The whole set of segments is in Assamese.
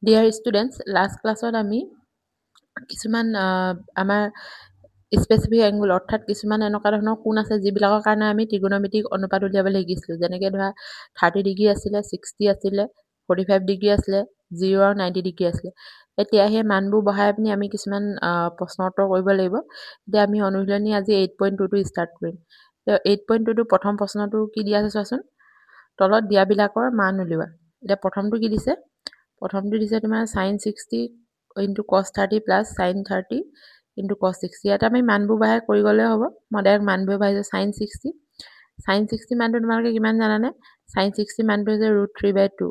Dear students, last classত আমি কিছুমান আমাৰ স্পেচিফিক এংগুল অৰ্থাৎ কিছুমান এনেকুৱা ধৰণৰ কোণ আছে যিবিলাকৰ কাৰণে আমি ত্ৰিকোণমিতিক অনুপাত উলিয়াবলৈ শিকিছিলোঁ যেনেকৈ ধৰা 30 ডিগ্ৰী আছিলে 60 আছিলে 45 ডিগ্ৰী আছিলে 0 আৰু 90 ডিগ্ৰী আছিলে এতিয়া সেই মানবোৰ বহাই পিনি আমি কিছুমান প্ৰশ্ন উত্তৰ কৰিব লাগিব এতিয়া আমি অনুশীলনী আজি 8.2 টো ষ্টাৰ্ট কৰিম 8.2 টো প্ৰথম প্ৰশ্নটো কি দিয়া আছে চোৱাচোন তলত দিয়াবিলাকৰ মান উলিওৱা এতিয়া প্ৰথমটো কি দিছে প্ৰথমটো দিছে তোমাৰ sin 60 into cos 30 plus sin 30 into cos 60 ইয়াত আমি মানবোৰ বহাই কৰি গ'লে হ'ব মই ডাইৰেক্ট মানবোৰ বহাইছোঁ sin 60 মানটো তোমালোকে কিমান জানানে sin 60 মানটো হৈছে √3/2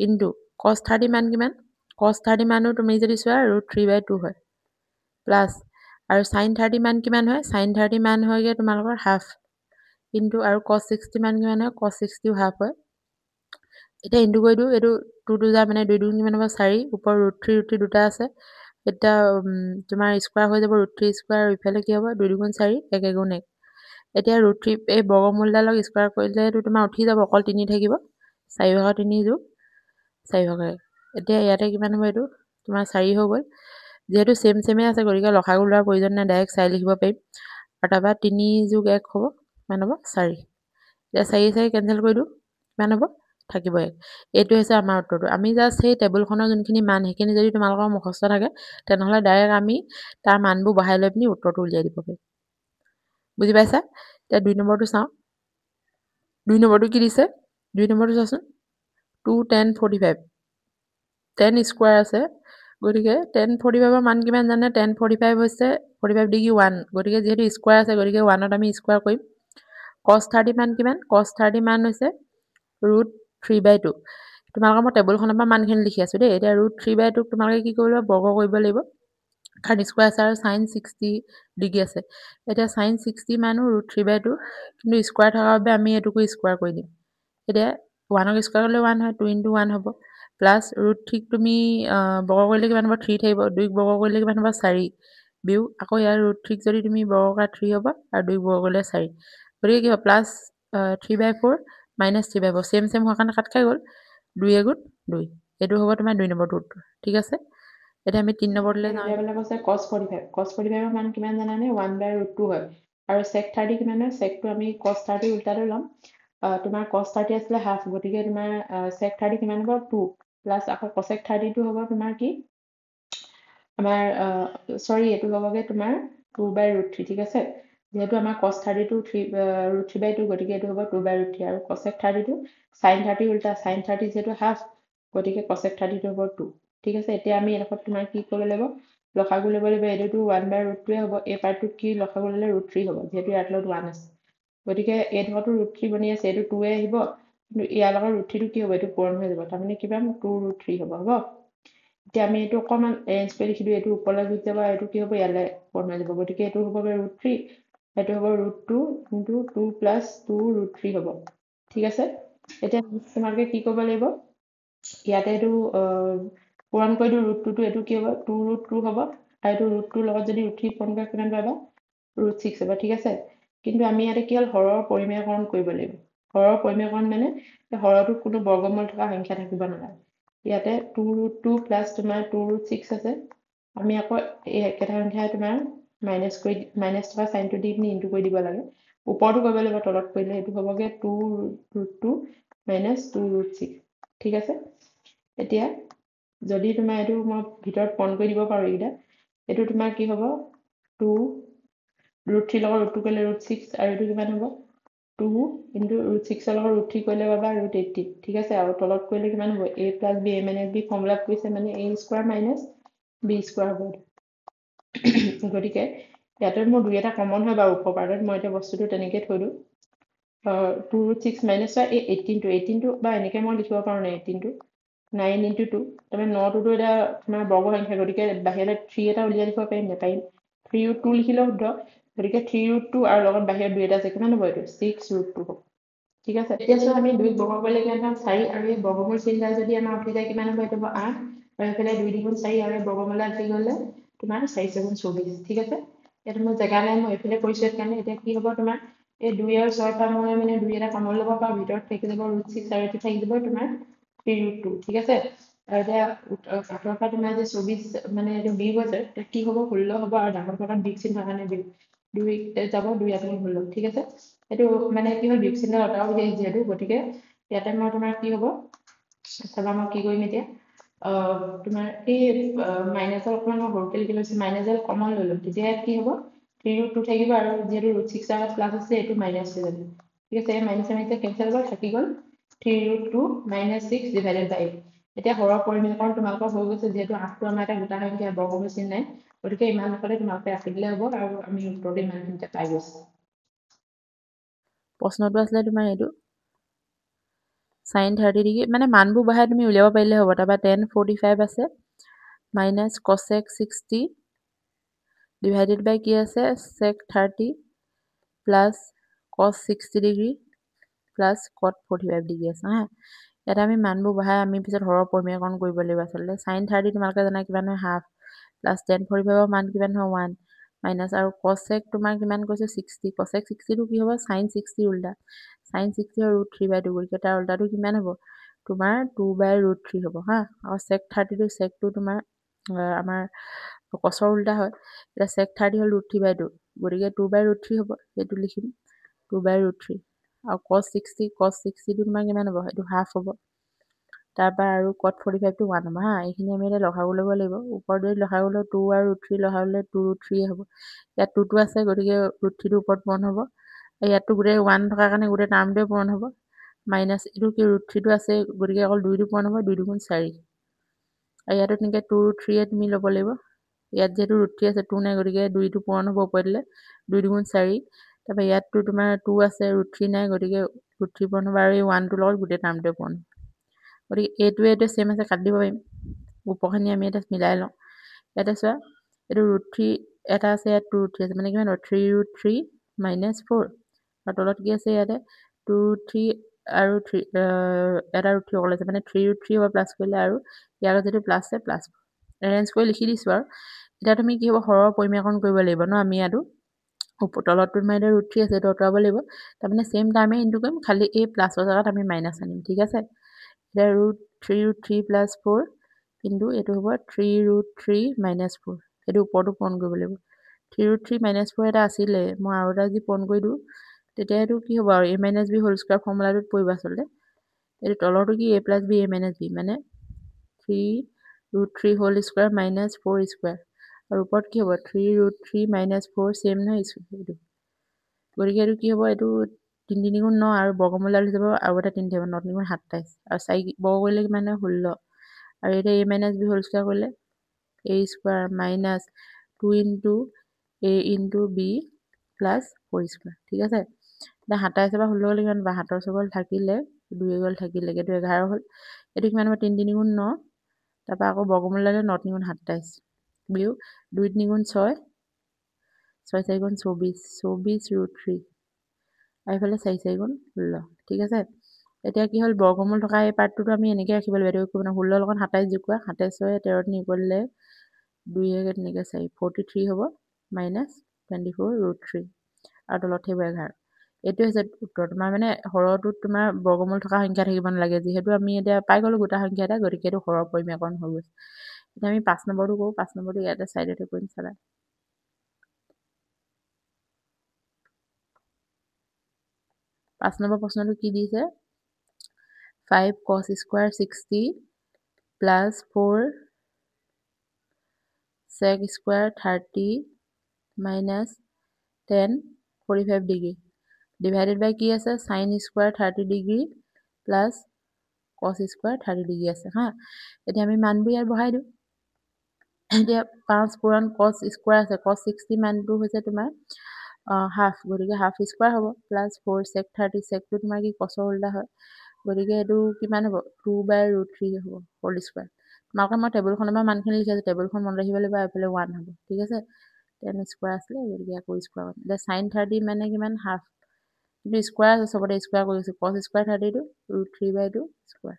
into cos 30 মান কিমান cos 30 মানো তুমি যদি চোৱা √3/2 হয় প্লাছ আৰু sin 30 মান কিমান হয় sin 30 মান হয়গে তোমালোকৰ হাফ into আৰু cos 60 মান কিমান হয় cos 60 হাফ হয় এতিয়া ইনটু কৰি দিওঁ এইটো 2 2 যা মানে 2 2 কিমান হ'ব 4 ওপৰ √3 দুটা আছে এটা তোমাৰ স্কয়াৰ হৈ যাব √3 স্কয়াৰ ইফালে কি হ'ব 2 2 গুণ 4 1 1 গুণ 1 এতিয়া √3 এই বৰ্গমূলডালক স্কয়াৰ কৰিলে এইটো তোমাৰ উঠি যাব অকল 3 থাকিব 4/3 যোগ 4/1 এতিয়া ইয়াতে কিমান হ'ব এইটো তোমাৰ 4 হৈ গ'ল যেহেতু সেমে আছে গতিকে লসাগু লোৱাৰ প্ৰয়োজন নাই ডাইৰেক্ট 4 লিখিব পাৰিম আৰু তাৰপৰা 3 যোগ 1 হ'ব কিমান হ'ব 4 এতিয়া 4 4 কেনসেল কৰি দিওঁ কিমান হ'ব থাকিব এইটো হৈছে আমাৰ উত্তৰটো আমি জাস্ট সেই টেবুলখনৰ যোনখিনি মান সেইখিনি যদি তোমালোকৰ মুখস্থ থাকে তেনেহ'লে ডাইৰেক্ট আমি তাৰ মানবোৰ বহাই লৈ পিনি উত্তৰটো উলিয়াই দিব পাৰিম বুজি পাইছা এতিয়া 2 নম্বৰটো চাওঁ 2 নম্বৰটো কি দিছে 2 নম্বৰটো চাচোন 2 10 45 10 স্কয়াৰ আছে গতিকে 10 45 ৰ মান কিমান জানে 10 45 হৈছে 45 ডিগ্ৰী 1 গতিকে যেহেতু স্কয়াৰ আছে গতিকে 1ত আমি স্কয়াৰ কৰিম cos 30 মান কিমান cos 30 মান হৈছে √3/2 তোমালোকৰ মই টেবুলখনৰ পৰা মানখিনি লিখি আছো দেই এতিয়া √3/2 তোমালোকে কি কৰিব বৰ্গ কৰিব লাগিব কাৰণ স্কয়াৰ আছে আৰু sin 60 ডিগ্ৰী আছে এতিয়া sin 60 মানো √3/2 কিন্তু স্কয়াৰ থকাৰ বাবে আমি এটুকু স্কয়াৰ কৰি দিম এতিয়া 1ক স্কয়াৰ কৰিলে 1 হয় 2 * 1 হ'ব প্লাস √3 তুমি বৰ্গ কৰিলে কিমান হ'ব 3 থাকিব 2ক বৰ্গ কৰিলে কিমান হ'ব 4 বিউ আকৌ ইয়াৰ √3 যদি তুমি বৰ্গ কৰা 3 হ'ব আৰু 2ক বৰ্গ কৰিলে 4 গতিকে কি হ'ব প্লাস 3/4 minus 3/4 সেম হোৱাৰ কাৰণে কাট খাই গ'ল 2 গুণ 2 এইটো হ'ব তোমাৰ 2 নম্বৰটো উত্তৰ ঠিক আছে এতিয়া আমি 3 নম্বৰলৈ যাওঁ এবাৰ কৈছে cos 45 ৰ মান কিমান জানানে 1/√2 হয় আৰু sec 30 কিমান হয় sec টো আমি cos 30 উল্টাটো ল'ম তোমাৰ cos 30 আছিলে হাফ গতিকে তোমাৰ sec 30 কিমান হ'ব 2 প্লাস আকৌ cosec 30 টো হ'ব তোমাৰ কি আমাৰ সৰি এটো হ'বগে তোমাৰ 2/√3 ঠিক আছে যেহেতু আমাৰ cos 30 টো √3/2 গতিকে এটো হ'ব 2/√3 আৰু cosec 30 টো sin 30 উল্টা sin 30 যেটো হাফ গতিকে cosec 30 টো হ'ব 2 ঠিক আছে এতিয়া আমি এডখত তোমাৰ কি কৰিব লাগিব লসাগু ল'ব লাগিব এটো 1/√2 হ'ব এই পাৰ্টটো কি লসাগু ল'লে √3 হ'ব যেহেতু ইয়াত লগত 1 আছে গতিকে এডখটো √3 বনি আছে এটো 2 এ আহিব কিন্তু ইয়াৰ লগত √3 টো কি হ'ব এটো পূৰণ হৈ যাব তাৰমানে কিমান 2√3 হ'ব এতিয়া আমি এটো অকমান এৰেঞ্জ কৰি লিখি দিও এটো ওপৰলৈ গুচি যাব আৰু এটো কি হ'ব ইয়ালৈ পূৰণ হৈ যাব গতিকে এটো হ'ব √3 এটো হ'ব √2 * 2 + 2√3 হ'ব ঠিক আছে এতিয়া তোমালোকে কি কৰিব লাগিব ইয়াতে এটো পূৰণ কৰি দিও √2 টো এটো কি হ'ব 2√2 হ'ব আৰু এটো √2 লগত যদি √3 পূৰণ কৰা কিমান পাবা √6 হ'ব ঠিক আছে কিন্তু আমি ইয়াতে কি হ'ল হৰৰ পৰিমেয়কৰণ কৰিব লাগিব হৰৰ পৰিমেয়কৰণ মানে হৰটোত কোনো বৰ্গমূল থকা সংখ্যা থাকিব নালাগে ইয়াতে 2√2 প্লাস তোমাৰ 2√6 আছে আমি আকৌ এই একেটা সংখ্যা তোমাৰ মাইনাস থকা সাইনটো দি পিনি ইনটু কৰি দিব লাগে ওপৰটো কৰিব লাগিব তলত কৰিলে এটো হ'বগে 2√2 minus 2√6 ঠিক আছে এতিয়া যদি তোমাৰ এটো মই ভিতৰত পূৰণ কৰি দিব পাৰো ইটা এটো তোমাৰ কি হ'ব 2 √3 লগত √2 কৰিলে √6 আৰু এটো কিমান হ'ব 2 into √6 ৰ লগত √3 কৰিলে পাবা √18 ঠিক আছে আৰু তলত কৰিলে কিমান হ'ব a + b a - b formula কৰিছে মানে a² - b² হ'ব গতিকে ইয়াতে মোৰ দুই এটা কমন হয় বাৰু উপপাৰ্টত মই এটা বস্তুটো তেনেকৈ থৈ দিও 2√6 minus এই 18 টো বা এনেকৈ মই লিখিব পাৰো না 18 টো 9 into 2 তাৰমানে 9 টো এটা তোমাৰ বৰ্গ সংখ্যা গতিকে বাহিৰলৈ 3 এটা উলিয়াই লিখিব পাৰিম নেপাৰিম 3√2 লিখিলেও শুদ্ধ গতিকে 3√2 আৰু লগত বাহিৰত 2 এটা আছে কিমান হ'ব এইটো 6√2 হ'ব ঠিক আছে এতিয়া চোৱা আমি 2 বৰ্গ কৰিলে কিমান পাম 4 আৰু এই বৰ্গমূল চিহ্নডাল যদি আমাৰ উঠি যায় কিমান হ'ব এইটো 8 আৰু এইফালে 2 * 4 আৰু এই বৰ্গমূলডাল উঠি গ'লে তোমাৰ 4 × 7 = 24 ঠিক আছে এটা মই জাগা নাই মই এইফালে কৰিছো কাৰণে এতিয়া কি হ'ব তোমাৰ এই 2 আৰু 6 পৰা মই মানে 2 এটা কমন ল'ব পাৰো ভিতৰত থাকি যাব √6 আৰু এটো থাকি যাব তোমাৰ 3√2 ঠিক আছে আৰু এতিয়া 18 পৰা তোমাৰ যে 24 মানে এইটো বিয়োগ হৈছে, তেতিয়া কি হ'ব 16 হ'ব আৰু ডাঙৰ ফলাফল বিয়োগ চিন কাৰণে দুই যাব 2 ইয়াত 16 ঠিক আছে। এইটো মানে কি হয় বিয়োগ চিন আঁতৰাব দিয়ে যিহেতু, গতিকে ইয়াতে মই তোমাৰ কি হ'ব চাবা মই কি কৰিম এতিয়া তোমাৰ এই মাইনাছৰ অকণমান মই সৰুকৈ লিখি লৈছোঁ, মাইনাছডাল কমন লৈ ল'ম, তেতিয়া ইয়াত কি হ'ব 3√2 থাকিব আৰু যিহেতু √6 আগত প্লাছ আছে এইটো মাইনাছ হৈ যাব, ঠিক আছে। এই মাইনাছ মাইনাছ কেঞ্চেল হ'ব, থাকি গ'ল 3√2 - 6 ডিভাইডেড বাই 8। এতিয়া হৰৰ পৰিমেয়কৰণ তোমালোকৰ হৈ গৈছে, যিহেতু 8টো আমাৰ এটা গোটা সংখ্যা, বৰ্গমূল চিন নাই, গতিকে ইমান লেখতে তোমালোকে ৰাখি দিলে হ'ব আৰু আমি উত্তৰটো ইমানখিনিতে পাই গৈছোঁ। প্ৰশ্নটো আছিলে তোমাৰ এইটো sin 30 ডিগ্ৰী, মানে মানবোৰ বহাই তুমি উলিয়াব পাৰিলে হ'ব। তাৰপৰা tan 45 আছে মাইনাছ cosec 60 ডিভাইডেড বাই কি আছে sec 30 plus cos 60 degree plus cot 45 degree আছে হা। ইয়াতে আমি মানবোৰ বহাই আমি পিছত হৰৰ পৰিমেয়কৰণ কৰিব লাগিব। আচলতে sin 30 তোমালোকে জানা কিমান হয় হাফ, প্লাছ tan 45ৰ মান কিমান হয় 1 মাইনাছ আৰু cosec তোমাৰ কিমান কৈছোঁ 60, cosec 60টো কি হ'ব sin 60 উল্টা, sin 60 √3/2, গতিকে তাৰ উল্টাটো কিমান হ'ব তোমাৰ 2/√3 হ'ব হা। আৰু sec 30টো secটো তোমাৰ আমাৰ cosৰ উল্টা হয়, এতিয়া sec 30 হ'ল √3/2, গতিকে 2/√3 হ'ব, সেইটো লিখিম 2/√3। আৰু cos 60টো তোমাৰ কিমান হ'ব সেইটো হাফ হ'ব, তাৰপৰা আৰু cot 45টো 1 হ'ব হা। এইখিনি আমি এতিয়া লসাগু ল'ব লাগিব, ওপৰত যদি লসাগু লওঁ 2 আৰু √3 লসাগু ল'লে 2√3 হ'ব। ইয়াত 2টো আছে গতিকে √3টো ওপৰত পূৰণ হ'ব, ইয়াতটো গোটেই 1 থকাৰ কাৰণে গোটেই টাৰ্মটোৱে পূৰণ হ'ব, মাইনাছ এইটো কি √3টো আছে গতিকে অকল 2টো পূৰণ হ'ব, 2 2 4। আৰু ইয়াতো তেনেকৈ 2√3 তুমি ল'ব লাগিব, ইয়াত যিহেতু √3 আছে 2 নাই গতিকে 2টো পূৰণ হ'ব ওপৰত দিলে 2 2 4। তাৰপৰা ইয়াততো তোমাৰ 2 আছে √3 নাই গতিকে √3 পূৰণ হ'ব আৰু এই 1টোৰ লগত গোটেই টাৰ্মটোৱে পূৰণ হ'ব, গতিকে এইটোৱে চেম আছে কাটি দিব পাৰিম। ওপৰখিনি আমি এতিয়া মিলাই লওঁ, ইয়াতে চোৱা এইটো √3 এটা আছে, ইয়াত 2√3 আছে, মানে কিমান 3√3 - 4 আৰু তলত কি আছে ইয়াতে 2√3 আৰু 3 এটা √3 অকল আছে, মানে 3√3 হ'ব প্লাছ কৰিলে আৰু ইয়াৰ আগত যিটো প্লাছ আছে প্লাছ এৰেঞ্জ কৰি লিখি দিছোঁ। আৰু এতিয়া তুমি কি হ'ব হৰৰ পৰিমেয়কৰণ কৰিব লাগিব ন, আমি ইয়াতো তলত তোমাৰ এতিয়া √3 আছে এইটো আঁতৰাব লাগিব, তাৰমানে চেম টাৰ্মে ইনটু কৰিম, খালি এই প্লাছৰ জেগাত আমি মাইনাছ আনিম, ঠিক আছে। এতিয়া √3 + 4 কিন্তু এইটো হ'ব 3√3 - 4, সেইটো ওপৰতো পূৰণ কৰিব লাগিব। 3√3 - 4 এটা আছিলে, মই আৰু এটা যদি পূৰণ কৰি দিওঁ তেতিয়া এইটো কি হ'ব আৰু a - b হোল স্কোৱাৰ ফৰ্মুলাটোত পৰিব আচলতে। এইটো তলৰটো কি a + b a - b, মানে 3√3 হোল স্কোৱাৰ - 4 স্কোৱাৰ, আৰু ওপৰত কি হ'ব 3√3 - 4 চেম নহয় এইটো, গতিকে এইটো কি হ'ব এইটো 3 3 গুণ 9 আৰু বৰ্গমূলডাল হৈ যাব আৰু এটা 3 থাকিব, 9 3 গুণ 27 আৰু 4 বৰ্গ কৰিলে কিমান হয় 16, আৰু এতিয়া a - b হোল স্কোৱাৰ কৰিলে a square minus 2 * a * b plus 4 square, ঠিক আছে। এতিয়া 27 পৰা 16 গ'লে কিমান পাবা, 7 চৌকল থাকিলে 2 গ'ল থাকিলে, এইটো 11 হ'ল, এইটো কিমান হ'ব 3 3 গুণ 9, তাৰপৰা আকৌ বৰ্গমূল ল'লে 9 3 গুণ 27 বিয়োগ 2 3 গুণ 6 6 4 গুণ 24 24√3 আৰু এইফালে 4 4 গুণ 16, ঠিক আছে। এতিয়া কি হ'ল বৰ্গমূল থকা এই পাৰ্টটোতো আমি এনেকৈ ৰাখিব লাগিব, এইটো 16 লগত 27 যোগ কৰা, 27 6 13 নি কৰিলে 2 তেনেকৈ 4 43 হ'ব মাইনাছ 24√3 আৰু তলত থাকিব 11। এইটোৱে হৈছে উত্তৰ। তোমাৰ মানে হৰটোত তোমাৰ বৰ্গমূল থকা সংখ্যা থাকিব নালাগে, যিহেতু আমি এতিয়া পাই গ'লোঁ গোটা সংখ্যা এটা, গতিকে এইটো হৰৰ পৰিমেয়কৰণ হৈ গৈছে। এতিয়া আমি 5 নম্বৰটো কৰোঁ, 5 নম্বৰটো ইয়াতে চাইডতে কৰিম চাবা। 5 নম্বৰ প্ৰশ্নটো কি দিছে 5 cos square 60 plus 4 sec square 30 minus 10 45 degree divided by কি আছে sin square 30 degree plus cos square 30 degree আছে হা। এতিয়া আমি মানবোৰ ইয়াত বহাই দিওঁ। এতিয়া 5 পূৰণ cos স্কোৱাৰ আছে, cos 60 মানটো হৈছে তোমাৰ হাফ, গতিকে হাফ স্কোৱাৰ হ'ব প্লাছ 4 sec 30, secটো তোমাৰ কি cosৰ উল্টা হয়, গতিকে এইটো কিমান হ'ব 2/√3 হ'ব হোল স্কোৱাৰ। তোমালোকে মই টেবুলখনৰ পৰা মানখিনি লিখি আছোঁ, টেবুলখন মনত ৰাখিব লাগিব, এইফালে 1 হ'ব, ঠিক আছে। 10 স্কোৱাৰ আছিলে গতিকে আকৌ স্কোৱাৰ কৰিম। এতিয়া sin 30 মানে কিমান হাফ, কিন্তু স্কোৱাৰ আছে চবতে স্কোৱাৰ কৰিছোঁ, cos স্কোৱাৰ 30টো √3/2 স্কোৱাৰ।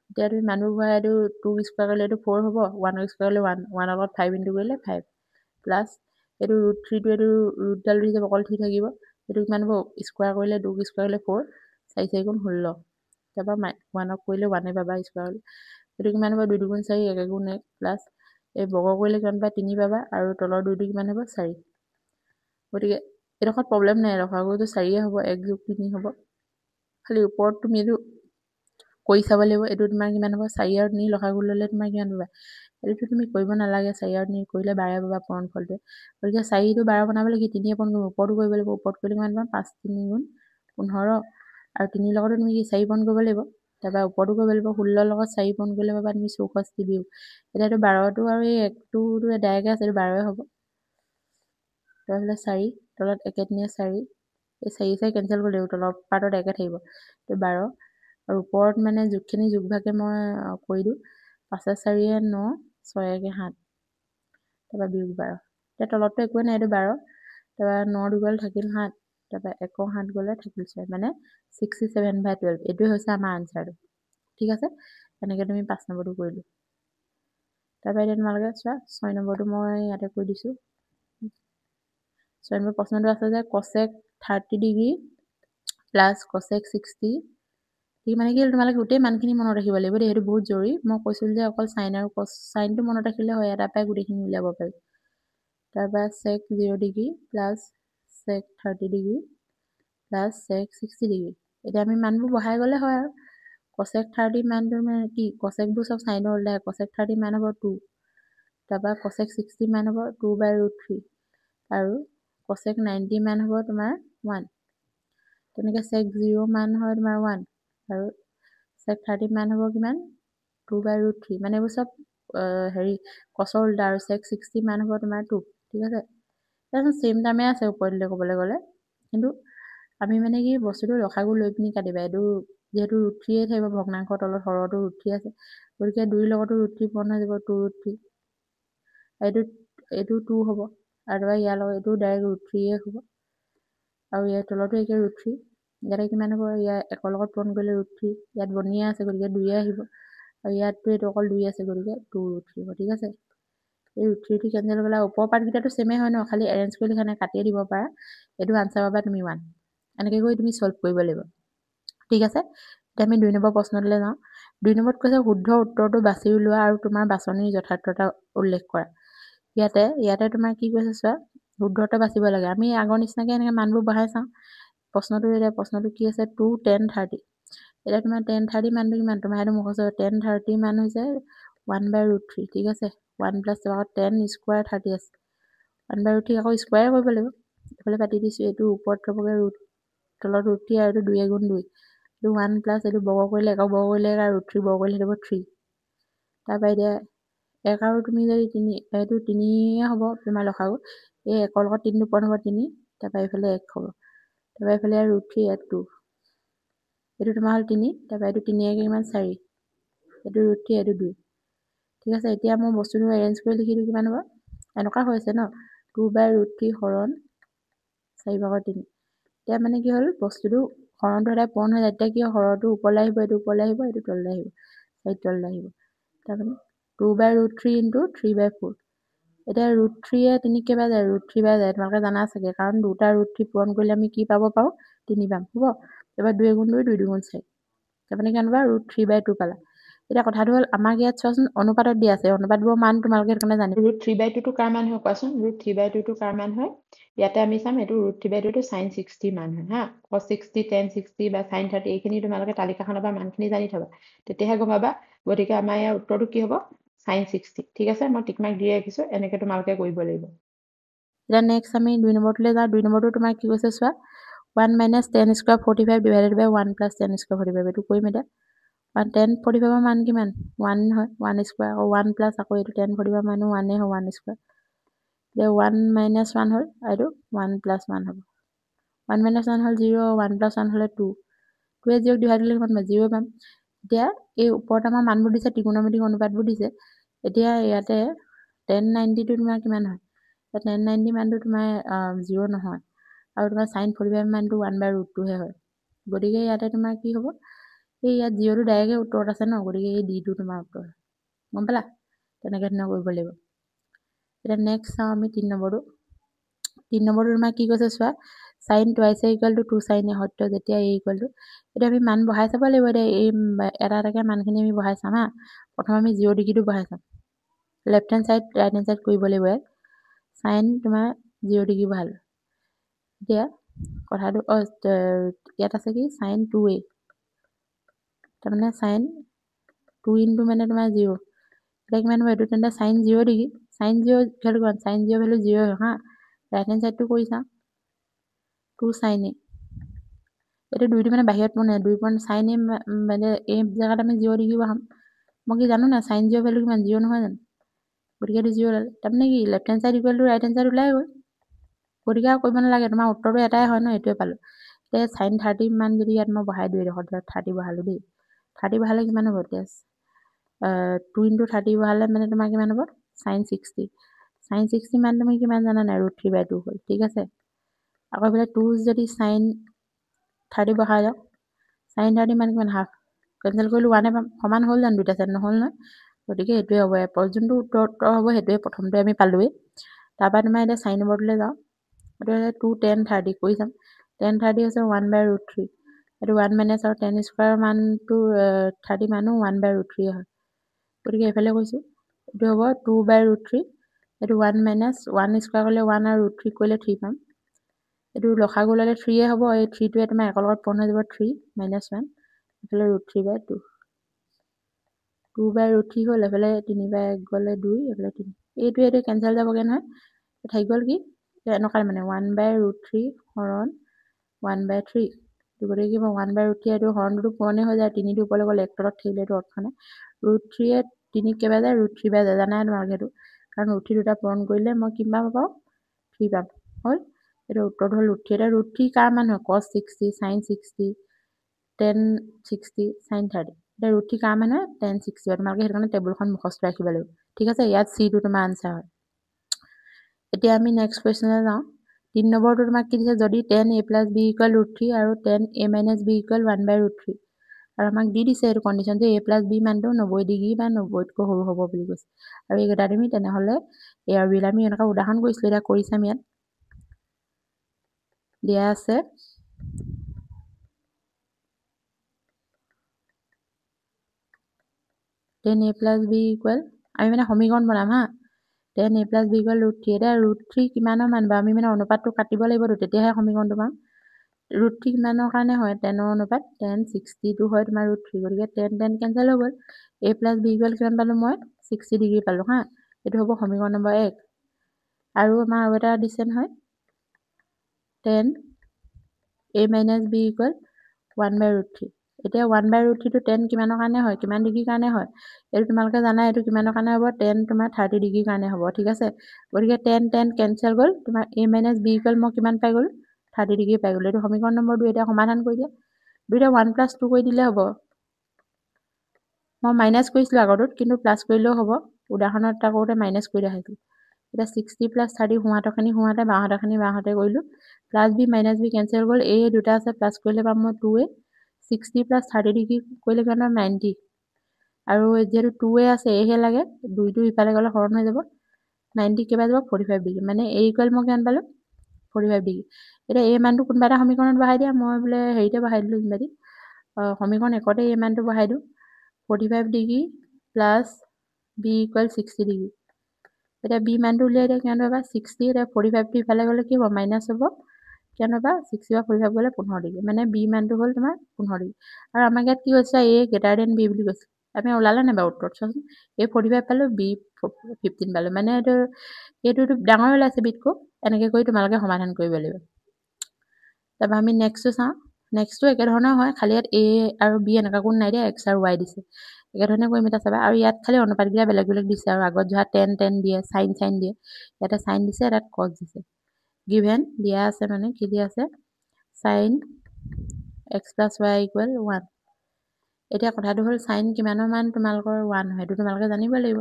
এতিয়া তুমি মানুহবোৰ ভৰাই এইটো 2 স্কোৱাৰ কৰিলে এইটো 4 হ'ব, 1 স্কোৱাৰ কৰিলে 1, 1 লগত 5 ইনটু কৰিলে 5 প্লাছ এইটো √3টো এইটো ৰুটডাল হৈ যাব, অকল 3 থাকিব, এইটো কিমান হ'ব স্কোৱাৰ কৰিলে 2 স্কোৱাৰ কৰিলে 4 4 4 গুণ 16, তাৰপৰা 1ক কৰিলে 1 পাবা স্কোৱাৰ হ'লে এইটো কিমান হ'ব 2 2 4 1 1 1 প্লাছ এই বৰ্গ কৰিলে কিমান পাবা 3 পাবা আৰু তলৰ 2 কিমান হ'ব 4 গতিকে এডোখৰত প্ৰব্লেম নাই লসাগুটো 4 হ'ব 1 + 3 হ'ব খালি ওপৰত তুমি এইটো কৰি চাব লাগিব এইটো তোমাৰ কিমান হ'ব 4 আৰু 3 লসাগু ল'লে তোমাৰ কিমান পাবা এইটো তুমি কৰিব নালাগে 4 আৰু 3 কৰিলে 12 পাবা পূৰণফলটো গতিকে 4 টো 12 বনাবলৈ কি 3 পূৰণ কৰিব ওপৰটো কৰিব লাগিব ওপৰত কৰিলে কিমান পাবা 5 3 গুণ 15 আৰু 3 লগতো তুমি কি 4 পূৰণ কৰিব লাগিব তাৰপৰা ওপৰটো কৰিব লাগিব 16 লগত 4 পূৰণ কৰিলে পাবা তুমি 64 বিয়োগ এতিয়াটো 12টো আৰু এই 1টো ডাইৰেক্ট আছে 12 হ'ব তাৰপিছত 4 তলত 1 3 4 এই 4 4 কেনচেল কৰি দিব তলৰ পাৰ্টত 1 থাকিব তো 12 আৰু ওপৰত মানে যোগখিনি যোগভাগে মই কৰি দিওঁ 5 4 9 6 1 7 তাৰপৰা বিয়োগ 12 এতিয়া তলতটো একোৱে নাই এইটো 12 তাৰপৰা 9 গ'ল থাকিল 7 তাৰপৰা 1 7 গ'লে থাকিল 6 মানে 67/12 এইটোৱে হৈছে আমাৰ আনচাৰটো ঠিক আছে এনেকৈ তুমি 5 নম্বৰটো কৰিলোঁ তাৰপৰা এতিয়া তোমালোকে চোৱা 6 নম্বৰটো মই ইয়াতে কৰি দিছোঁ 6 নম্বৰ প্ৰশ্নটো আছে যে cosec 30 ডিগ্ৰী প্লাছ cosec 60 ঠিক মানে কি তোমালোকে গোটেই মানখিনি মনত ৰাখিব লাগিব দেই সেইটো বহুত জৰুৰী মই কৈছিলোঁ যে অকল সাইন আৰু cos সাইনটো মনত ৰাখিলে হয় এটা পাই গোটেইখিনি উলিয়াব পাৰি তাৰপৰা sec 0 degree plus sec 30 degree plus sec 60 degree এতিয়া আমি মানবোৰ বহাই গ'লে হয় আৰু cosec 30 মানটো মানে কি cosecবোৰ চব সাইনৰ উল্টা cosec 30 মান হ'ব 2 তাৰপৰা cosec 60 মান হ'ব 2/√3 আৰু cosec 90 মান হ'ব তোমাৰ 1 তেনেকৈ sec 0 মান হয় তোমাৰ 1 আৰু sec 30 মান হ'ব কিমান 2/√3 মানে এইবোৰ চব হেৰি cosৰ উল্টা আৰু sec 60 মান হ'ব তোমাৰ 2 ঠিক আছে তাৰপিছত চেম দামে আছে ওপৰলৈ ক'বলৈ গ'লে কিন্তু আমি মানে কি বস্তুটো লসাগু লৈ পিনি কাটিবা এইটো যেহেতু √3 থাকিব ভগ্নাংশৰ তলত হৰটো √3 আছে গতিকে 2 লগতো √3 পূৰণ হৈ যাব 2√3 এইটো 2 হ'ব আৰু ইয়াৰ লগত এইটো ডাইৰেক্ট √3 হ'ব আৰু ইয়াৰ তলতো একে √3 ইয়াতে কিমান হ'ব ইয়াৰ 1 লগত পূৰণ কৰিলে √3 ইয়াত বনিয়ে আছে গতিকে 2 আহিব আৰু ইয়াততো এইটো অকল 2 আছে গতিকে 2√3 হ'ব ঠিক আছে এই √3টো কেনচেল কৰিলে ওপৰ পাৰ্টকেইটাটো চেমে হয় ন খালি এৰেঞ্জ কৰি লিখা নাই কাটিয়ে দিব পাৰা এইটো আনচাৰ পাবা তুমি 1 এনেকৈ কৰি তুমি সলভ কৰিব লাগিব ঠিক আছে এতিয়া আমি 2 নম্বৰ প্ৰশ্নটোলৈ যাওঁ 2 নম্বৰত কৈছে শুদ্ধ উত্তৰটো বাছি উলিওৱা আৰু তোমাৰ বাছনিৰ যথাৰ্থতা উল্লেখ কৰা ইয়াতে তোমাৰ কি কৈছে চোৱা শুদ্ধটা বাছিব লাগে আমি আগৰ নিচিনাকৈ এনেকৈ মানবোৰ বহাই চাওঁ প্ৰশ্নটো কি আছে 2 10 30 এতিয়া তোমাৰ 10 30 মানটো কিমান তোমাৰ সেইটো মুখস্থ 10 30 মান হৈছে 1/√3 ঠিক আছে 1 + 10 স্কোৱাৰ 30 আছে 1/√3 আকৌ স্কোৱাৰে কৰিব লাগিব এইফালে পাতি দিছোঁ এইটো ওপৰত থ'বগৈ তলত √3 আৰু এইটো 2 গুণ 2 এইটো 1 প্লাছ এইটো বৰ্গ কৰিলে 1 বৰ্গ কৰিলে আৰু √3 বৰ্গ কৰিলে হ'ব 3 তাৰপৰা এতিয়া 1 আৰু তুমি যদি 3 এইটো 3 হ'ব তোমাৰ লসাগু এই 1 লগত 3 পূৰণ হ'ব 3 তাৰপৰা এইফালে 1 হ'ব তাৰপৰা এইফালে √3 ইয়াত 2 এইটো তোমাৰ হ'ল 3 তাৰপৰা এইটো 3 1 কিমান 4 এইটো √3 এইটো 2 ঠিক আছে এতিয়া মই বস্তুটো এৰেঞ্জ কৰি লিখি দিওঁ কিমান হ'ব এনেকুৱা হৈছে ন 2/√3 হৰণ 4/3 এতিয়া মানে কি হ'ল বস্তুটো হৰণটো সদায় পূৰণ হৈ যায় এতিয়া কি হৰটো ওপৰলৈ আহিব এইটো ওপৰলৈ আহিব এইটো তললৈ আহিব 4 তললৈ আহিব তাৰমানে 2/√3 × 3/4 এতিয়া √3 3 কেইবাৰ যায় √3 বাৰ যায় তোমালোকে জানা চাগে কাৰণ দুটা √3 পূৰণ কৰিলে আমি কি পাব পাৰোঁ 3 পাম হ'ব এবাৰ 2 গুণ 2 2 গুণ 4 তাৰমানে কিমান পাবা √3/2 পালা এতিয়া কথাটো হ'ল আমাক ইয়াত চোৱাচোন অনুপাতত দিয়া আছে অনুপাতবোৰ মান তোমালোকে সেইকাৰণে জানিব √3/2 কাৰ মান হয় কোৱাচোন √3/2 কাৰ মান হয় ইয়াতে আমি চাম এইটো √3/2 sin 60 মান হয় হা cos 60 tan 60 বা sin 30 এইখিনি তোমালোকে তালিকাখনৰ পৰা মানখিনি জানি থবা তেতিয়াহে গম পাবা গতিকে আমাৰ ইয়াৰ উত্তৰটো কি হ'ব sin 60 ঠিক আছে মই টিক মাৰ্ক দি ৰাখিছোঁ এনেকৈ তোমালোকে কৰিব লাগিব এতিয়া নেক্সট আমি 2 নম্বৰটোলৈ যাওঁ 2 নম্বৰটো তোমাৰ কি কৈছে চোৱা 1 - 10 স্কোৱাৰ 45 ডিভাইডেড বাই 1 + 10 স্কোৱাৰ 45 এইটো কৰিম এতিয়া 10 45ৰ মান কিমান 1 হয় 1 স্কোৱাৰ আকৌ 1 প্লাছ আকৌ এইটো 10 45 মানো 1 হয় 1 স্কোৱাৰ এতিয়া 1 - 1 হ'ল আৰু 1 + 1 হ'ব 1 - 1 হ'ল 0 1 + 1 হ'লে 2 2 0 ডিভাইড কৰিলে কিমান পাম 0 পাম এতিয়া এই ওপৰত আমাৰ মানবোৰ দিছে ত্ৰিকোণমিতিক অনুপাতবোৰ দিছে এতিয়া ইয়াতে 10 90টো তোমাৰ কিমান হয় 10 90 মানটো তোমাৰ 0 নহয় আৰু তোমাৰ sin 45 মানটো 1/√2 হয় গতিকে ইয়াতে তোমাৰ কি হ'ব এই ইয়াত 0টো ডাইৰেক্টে উত্তৰত আছে ন গতিকে এই ডিটো তোমাৰ উত্তৰ গম পালা তেনেকৈ ধৰণৰ কৰিব লাগিব এতিয়া নেক্সট চাওঁ আমি 3 নম্বৰটো তোমাৰ কি কৈছে চোৱা sin twice a equal to 2 sin a সত্য যেতিয়া a equal to এটা আমি মান বহাই চাব লাগিব দে এই এটা এটাকে মানখিনি আমি বহাই চাম হা প্ৰথম আমি 0 ডিগ্ৰীটো বহাই চাম left hand side right hand side কৰিব লাগিব sin তোমাৰ 0 ডিগ্ৰী বহালো এতিয়া কথাটো ইয়াত আছে কি sin 2a তাৰমানে sin 2 into মানে তোমাৰ 0 এটা কিমান হ'ব এইটো তেন্তে sin 0 ডিগ্ৰী sin 0 ভ্যালু কিমান sin 0 ভ্যালু 0 হয় হা ৰাইট হ্যান্ড সাইডটো কৰি চাম 2 sin a এটা দুইটো মানে বাহিৰত মানে 2 পইণ্ট sin a মানে এই জায়গাত আমি 0 ডিগ্ৰী বহাম মই কি জানো না sin 0 ভ্যালু কিমান 0 নহয় জানো গতিকে 0 ওলালে তাৰমানে কি left hand side equal to right hand side ওলাই গ'ল গতিকে আৰু কৰিব নালাগে তোমাৰ উত্তৰটো এটাই হয় ন এইটোৱে পালো তে sin 30 মান যদি ইয়াত মই বহাই দিওঁ এডোখৰত 30 বহালো দেই 30 বহালে কিমান হ'ব তে 2 into 30 বহালে মানে তোমাৰ কিমান হ'ব sin 60 sin 60 মান তুমি কিমান জানা নাই √3/2 হ'ল ঠিক আছে আকৌ এফালে 2 যদি sin 30 বহাই যাও sin 30 মান কিমান হাফ কেনসেল কৰিলো 1 পাম সমান হ'ল জানো দুটা সাইড নহল নহয় গতিকে এইটোৱে হ'ব যোনটো উত্তৰ হ'ব সেইটোৱে প্ৰথমতে আমি পালোৱে তাৰপৰা তোমাৰ এটা sin নম্বৰটোলৈ যাও এইটো 2 10 30 কৰি চাম 10 30 আছে 1/√3 এইটো 1 minus আৰু 10 স্কয়াৰ মানটো 30 মানো 1/√3 হয় গতিকে এফালে কৈছো এইটো হ'ব 2/√3 এইটো 1 minus 1 স্কয়াৰ কৰিলে 1 আৰু √3 কৰিলে 3 পাম এইটো লসাগু ললে 3 এ হ'ব এই 3 টোৱে তোমাৰ একৰ লগত পূৰণ হৈ যাব 3 minus 1 এফালে √3/2 2/√3 হ'ল এফালে 3/1 গলে 2 এফালে 3 এইটো কেনসেল যাবগে নহয় থাকি গ'ল কি এনেকুৱা মানে 1/√3 হৰণ 1/3 গতিকে কি 1/√3 এইটো হৰণটো পূৰণে হৈ যায় 3 টো ওপৰলৈ গ'লে 1 তলত থাকিলে এইটো অৰ্থ নাই √3 এ 3 কেইবা যায় √3 বাই যায় জানাই তোমালোকে সেইটো কাৰণ √3 দুটা পূৰণ কৰিলে মই কিমান পাম 3 পাম হ'ল এইটো উত্তৰটো হ'ল √3 এটা √3 কাৰ মান হয় cos 60 sin 60 tan 60 sin 30 এটা √3 কাৰ মান হয় tan 60 হয় তোমালোকে সেইটো কাৰণে টেবুলখন মুখস্থ ৰাখিব লাগিব ঠিক আছে ইয়াত c টো তোমাৰ আনসাৰ হয় এতিয়া আমি নেক্সট কোৱেশ্চনলৈ যাওঁ 3 নম্বৰটো তোমাক কি দিছে যদি tan a + b = √3 আৰু tan a - b = 1/√3 আৰু আমাক দি দিছে এইটো কন্ডিশন যে a + b মানটো 90 ডিগ্ৰী বা 90 তকৈ সৰু হ'ব বুলি কৈছে আৰু এইকেইটা তুমি তেনেহলে a আৰু b আমি এনেকা উদাহৰণ কৰিছিলো এটা কৰি চাম ইয়াত দিয়া আছে tan a + b = আমি মানে সমীকৰণ বনাম হা tan a + b = √3 এটা √3 কিমানৰ মান বা আমি মানে অনুপাতটো কাটিব লাগিব তেতিয়াহে সমীকৰণটো পাম √3 কিমানৰ কাৰণে হয় tan ৰ অনুপাত tan 60 টো হয় তোমাৰ √3 গতিকে tan কেনসেল হৈ গ'ল a + b = কিমান পালো মই 60 ডিগ্ৰী পালো হা এইটো হ'ব সমীকৰণ নম্বৰ 1 আৰু আমাৰ আৰু এটা দিছে নহয় tan a - b = 1/√3 এতিয়া 1/√3 টো tan কিমানৰ কাৰণে হয় কিমান ডিগ্ৰীৰ কাৰণে হয় এইটো তোমালোকে জানা এইটো কিমানৰ কাৰণে হ'ব tan তোমাৰ 30 ডিগ্ৰীৰ কাৰণে হ'ব ঠিক আছে গতিকে tan কেনসেল গ'ল তোমাৰ a - b = মই কিমান পাই গ'ল 30 ডিগ্ৰী পাই গ'ল এইটো সমীকৰণ নম্বৰ 2 এটা সমাধান কৰি দিয়া দুইটা 1 + 2 কৰি দিলে হ'ব মই মাইনাস কৰিছিলো আগৰটোত কিন্তু প্লাস কৰিলেও হ'ব উদাহৰণত এটা কৰোতে মাইনাস কৰি দিয়া হৈছিল এটা 60 + 30 হুৱাটৰখিনি হুৱাতে বাহাতৰখিনি বাহাতে কৰিলো plus b minus b cancel গ'ল a দুটা আছে প্লাস কৰিলে পাম মই 2a 60 + 30 ডিগ্ৰী কৰিলে কিমান 90 আৰু যেহেতু 2a আছে এহে লাগে দুইটো ইফালে গ'লে হৰণ হৈ যাব 90 কেবা যাব 45 ডিগ্ৰী মানে a = মই কিমান পালো 45 ডিগ্ৰী এটা a মানটো কোনবা এটা সমীকৰণত বহাই দিয়া মই বোলে হেৰিতে বহাই দিলো ইমাদি সমীকৰণ একতে a মানটো বহাই দিও 45 ডিগ্ৰী প্লাস b = 60 ডিগ্ৰী এটা b মানটো উলিয়াই দিয়া কিমান পাবা 60 এটা 45 টো ইফালে গ'লে কি হ'ব মাইনাস হ'ব কিমান পাবা 60 বা 45 গ'লে 15 ডিগ্ৰী মানে b মানটো হ'ল তোমাৰ 15 ডিগ্ৰী আৰু আমাক ইয়াত কি হৈছে a > b বুলি কৈছে আমি ওলালে নাই বা উত্তৰত চাচোন a 45 পালো b 15 পালো মানে এইটো ডাঙৰ ওলাইছে বিটকো এনেকৈ কৰি তোমালোকে সমাধান কৰিব লাগিব তাৰপৰা আমি নেক্সটটো চাওঁ নেক্সটটো একে ধৰণৰ হয় খালি ইয়াত a আৰু b এনেকা কোন নাই দিয়া x আৰু y দিছে একে ধৰণে কৰিম এটা চাবা আৰু ইয়াত খালি অনুপাতগিলা বেলেগ বেলেগ দিছে আৰু আগত যোৱা tan দিয়ে sin দিয়ে ইয়াতে sin দিছে এটাত cos দিছে given দিয়া আছে মানে কি দিয়া আছে sin x + y = 1 এতিয়া কথাটো হ'ল sin কিমানৰ মান তোমালোকৰ 1 হয় সেইটো তোমালোকে জানিব লাগিব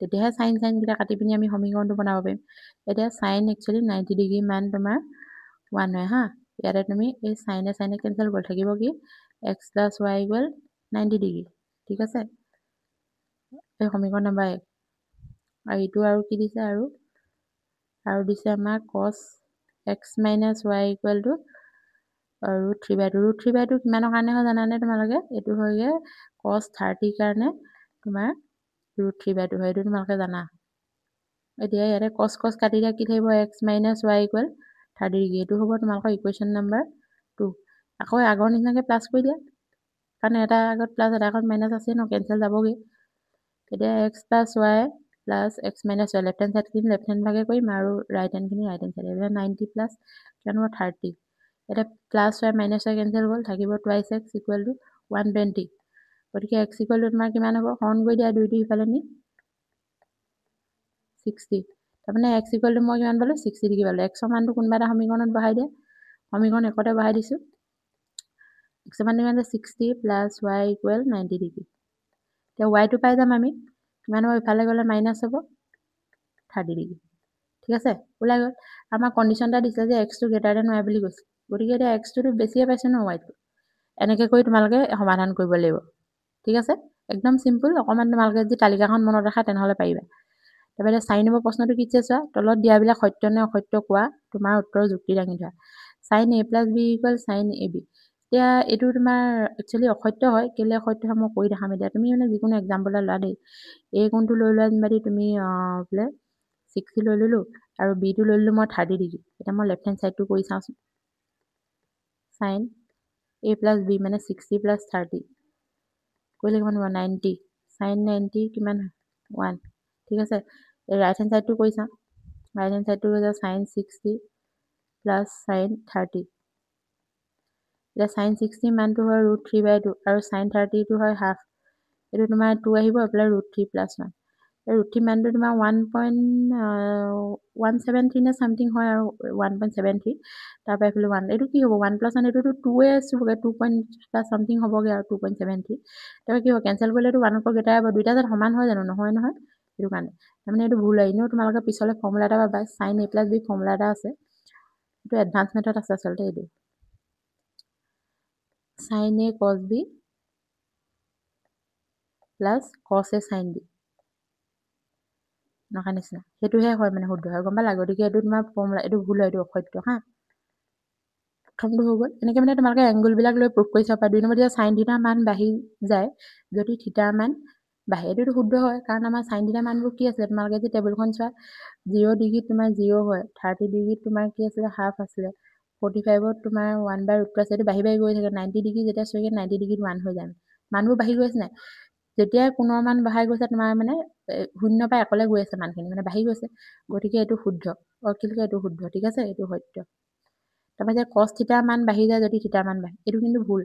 তেতিয়াহে sin গিটা কাটি পিনি আমি সমীকৰণটো বনাব পাৰিম এতিয়া sin একচুয়ালি 90 ডিগ্ৰী মান তোমাৰ 1 হয় হা ইয়াতে তুমি এই sin এ কেনসেল কৰি থাকিব কি x + y = 90 ডিগ্ৰী ঠিক আছে এই সমীকৰণ নম্বৰ 1 আৰু ইটো আৰু কি দিছে আৰু দিছে আমাৰ cos x minus y equal to root 3/2 root 3/2 কিমানৰ কাৰণে হয় জানানে তোমালোকে এইটো হয়গে cos 30 কাৰণে তোমাৰ root 3/2 হয় এইটো তোমালোকে জানা এতিয়া ইয়াতে cos কাটি দিয়া কি থাকিব x minus y equal 30 degree এইটো হ'ব তোমালোকৰ ইকুৱেশ্যন নম্বৰ 2 আকৌ আগৰ নিচিনাকে প্লাস কৰি দিয়া কাৰণ এটা আগত প্লাস এটা আগত মাইনাস আছে ন কেনসেল যাবগে এতিয়া x plus y plus x minus y left hand side খিনি left hand ভাগে কৰিম আৰু right hand খিনি right hand side এটা 90 plus কিমান হ'ব 30 এটা plus y minus y cancel হ'ল থাকিব twice x equal to 120 গতিকে x equal to তোমাৰ কিমান হ'ব হৰণ কৰি দিয়া দুইটো ইফালে নি 60 তাৰমানে x equal to মই কিমান পালো 60 ডিগ্ৰী পালো x মানটো কোনবা এটা সমীকৰণত বহাই দিয়া সমীকৰণ একতে বহাই দিছো x মান কিমান 60 plus y equal 90 ডিগ্ৰী এতিয়া y টো পাই যাম আমি কিমান হ'ব ইফালে গলে মাইনাস হ'ব 30 ডিগ্ৰী ঠিক আছে ওলাই গল আমাৰ কন্ডিশনটা দিছে যে x টো গ্ৰেটাৰ দেন y বুলি কৈছে গতিকে এটা x টো বেছিয়ে পাইছে ন y টো এনেকৈ কৰি তোমালোকে সমাধান কৰিব লাগিব ঠিক আছে একদম সিম্পল অকমান তোমালোকে যদি তালিকাখন মনত ৰাখা তেনেহলে পাৰিবা তাৰপৰা 4 নম্বৰ প্ৰশ্নটো কি আছে তলত দিয়াবিলাক সত্য নে অসত্য কোৱা তোমাৰ উত্তৰ যুক্তি দাঙি ধৰা sin a + b = sin ab এতিয়া এইটো তোমাৰ একচুয়ালি অসত্য হয় কেলে অসত্য হয় মই কৈ দেখাম এতিয়া তুমি মানে যিকোনো এক্সাম্পল এটা লোৱা দেই a কোনটো লৈ লোৱা যেনিবা তুমি বোলে 60 লৈ ললো আৰু b টো লৈ ললো মই 30 ডিগ্ৰী এটা মই লেফট হেণ্ড সাইডটো কৰি চাওচোন sin a + b মানে 60 + 30 কইলে কিমান হ'ব 90 sin 90 কিমান 1 ঠিক আছে এই রাইট হ্যান্ড সাইডটো কৰি চাওঁ রাইট হ্যান্ড সাইডটো হৈ যায় sin 60 plus sin 30 এটা sin 60 মানটো হয় √3/2 আৰু sin 30 টো হয় হাফ এটো তোমাৰ 2 আহিব প্লাস √3 + 1 এই √3 মানটো তোমাৰ 1.173 নে সামথিং হয় আৰু 1.73 তাৰ পৰা ইফালে 1 এটো কি হ'ব 1 + 1 এটো 2 এ আছে হ'ব 2 plus something হ'বগে আৰু 2.73 তাৰ কি হ'ব কেনসেল কৰিলে 1 ৰ পৰা গেটাৰ হ'ব দুইটা যেন সমান হয় জানো নহয় নহয় এটো কাৰণে মানে এটো ভুল হয় ইনো তোমালোকে পিছলে ফৰ্মুলা এটা পাবা sin a + b ফৰ্মুলা এটা আছে এটো এডভান্স মেথড আছে আচলতে এটো sin a cos b plus cos a sin b নকা নিচিনা হেতুহে হয় মানে শুদ্ধ হয় গম পালা গতিকে এটো তোমাৰ ফৰ্মুলা এটো ভুল হয় এটো অসত্য হা প্ৰথমটো হৈ গ'ল এনেকৈ মানে তোমালোকে এংগল বিলাক লৈ প্ৰুফ কৰি চাব পাৰা 2 নম্বৰ দিয়া sin থিটা মান বাঢ়ি যায় যদি থিটাৰ মান বাঢ়ে এটো শুদ্ধ হয় কাৰণ আমাৰ sin থিটা মানবোৰ কি আছে তোমালোকে যে টেবুলখন চোৱা 0 ডিগ্ৰীত তোমাৰ 0 হয় 30 ডিগ্ৰীত তোমাৰ কি আছে হাফ আছে 45 ত তোমাৰ 1/√2 আছে এটো বাঢ়ি বাঢ়ি গৈ থাকে 90 ডিগ্ৰী যেতিয়া চুইগে 90 ডিগ্ৰীত 1 হৈ যায় মানবোৰ বাঢ়ি গৈছে নাই যেতিয়া কোনৰ মান বঢ়াই গৈছে তোমাৰ মানে শূন্য পাই একলে গৈ আছে মানখিনি মানে বাঢ়ি গৈছে গতিকে এটো শুদ্ধ অকিলকে এটো শুদ্ধ ঠিক আছে এটো সত্য তাৰপৰা যে cos থিটা মান বাঢ়ি যায় যদি থিটা মান বাঢ়ে এটো কিন্তু ভুল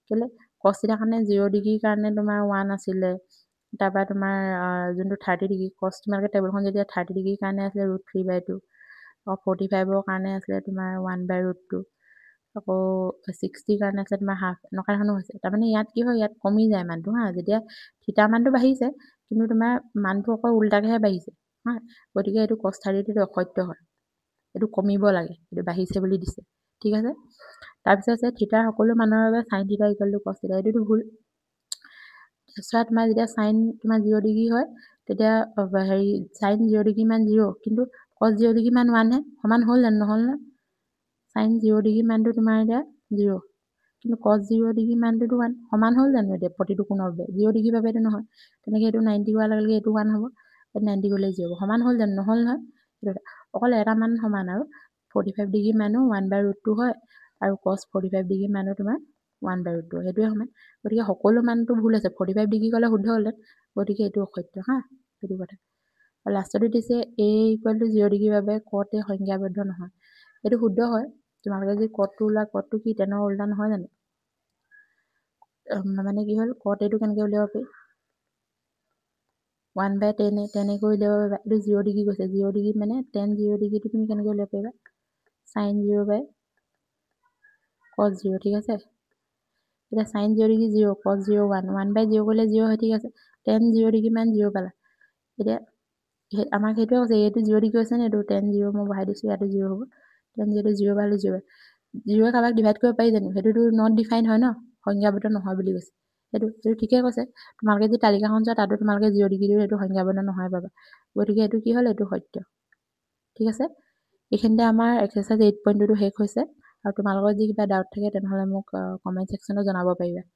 কেলে cos থিটা কাৰণে 0 ডিগ্ৰী কাৰণে তোমাৰ 1 আছিলে তাৰপৰা তোমাৰ যোনটো 30 ডিগ্ৰী cos তোমালোকে টেবুলখন যেতিয়া 30 ডিগ্ৰী কাৰণে আছে √3/2 আৰু 45 ৰ কাৰণে আছে তোমাৰ 1/√2 আকৌ 60 কাৰণে আছে তোমাৰ হাফ নকা ধৰণৰ হৈছে তাৰমানে ইয়াত কি হয় ইয়াত কমি যায় মানটো হা যেতিয়া থিটা মানটো বাঢ়িছে কিন্তু তোমাৰ মানটো অকল উল্টাকেহে বাঢ়িছে হা গতিকে এটো cos 30 টো অসত্য হয় এটো কমিব লাগে এটো বাঢ়িছে বুলি দিছে ঠিক আছে তাৰপিছত আছে থিটাৰ সকলো মানৰ বাবে sin থিটা = cos থিটা এটো ভুল তাৰপিছত তোমাৰ যেতিয়া sin তোমাৰ 0 ডিগ্ৰী হয় তেতিয়া হেৰি sin 0 ডিগ্ৰী মান 0 কিন্তু cos 0 ডিগ্ৰী মান 1 হে সমান হ'ল জানো নহল না sin 0 ডিগ্ৰী মানটো তোমাৰ এতিয়া 0 কিন্তু cos 0 ডিগ্ৰী মানটো 1 সমান হ'ল জানো এতিয়া প্ৰতিটো কোণৰ বাবে 0 ডিগ্ৰী বাবে এটো নহয় তেনেকে এটো 90 হোৱাৰ লগে লগে এটো 1 হ'ব 90 গলে 0 সমান হ'ল জানো নহল নহয় অকল এটা মান সমান আৰু 45 ডিগ্ৰী মানো 1/√2 হয় আৰু cos 45 ডিগ্ৰী মানো তোমাৰ 1/√2 হেতুৱে সমান গতিকে সকলো মানটো ভুল আছে 45 ডিগ্ৰী কলে শুদ্ধ হ'লে গতিকে এটো অসত্য হা এটো কথা আৰু লাষ্টতে দিছে a = 0 ডিগ্ৰীৰ বাবে cot a সংজ্ঞাবদ্ধ নহয় এটো শুদ্ধ হয় তোমালোকে যদি cot টো ওলা cot টো কি তেনৰ উল্টা নহয় জানো মানে কি হল cot a টো কেনেকৈ উলিয়াব পাৰি 1/10 10 কৰি উলিয়াব পাৰিবা এটো 0 ডিগ্ৰী কৈছে 0 ডিগ্ৰী মানে tan 0 ডিগ্ৰীটো তুমি কেনেকৈ উলিয়াব পাৰিবা sin 0/cos 0 ঠিক আছে এটা sin 0 ডিগ্ৰী 0 cos 0 1 1/0 কৰিলে 0 হয় ঠিক আছে tan 0 ডিগ্ৰী মান 0 পালা এতিয়া আমাক হেতুৱে কৈছে এইটো 0 ডিগ্ৰী আছে নে এটো tan 0 মই বহাই দিছো ইয়াতে 0 হ'ব tan 0 0 পালো 0 0 কাবাক ডিভাইড কৰিব পাৰি জানো হেতুটো নট ডিফাইন হয় ন সংজ্ঞাবদ্ধ নহয় বুলি কৈছে এটো ঠিকে কৈছে তোমালোকে যদি তালিকাখন চোৱা তাতো তোমালোকে 0 ডিগ্ৰীটো এটো সংজ্ঞাবদ্ধ নহয় পাবা গতিকে এটো কি হ'ল এটো সত্য ঠিক আছে এইখিনিতে আমাৰ এক্সাৰচাইজ 8.2টো শেষ হৈছে আৰু তোমালোকৰ যদি কিবা ডাউট থাকে তেনেহ'লে মোক কমেণ্ট ছেকশ্যনত জনাব পাৰিবা।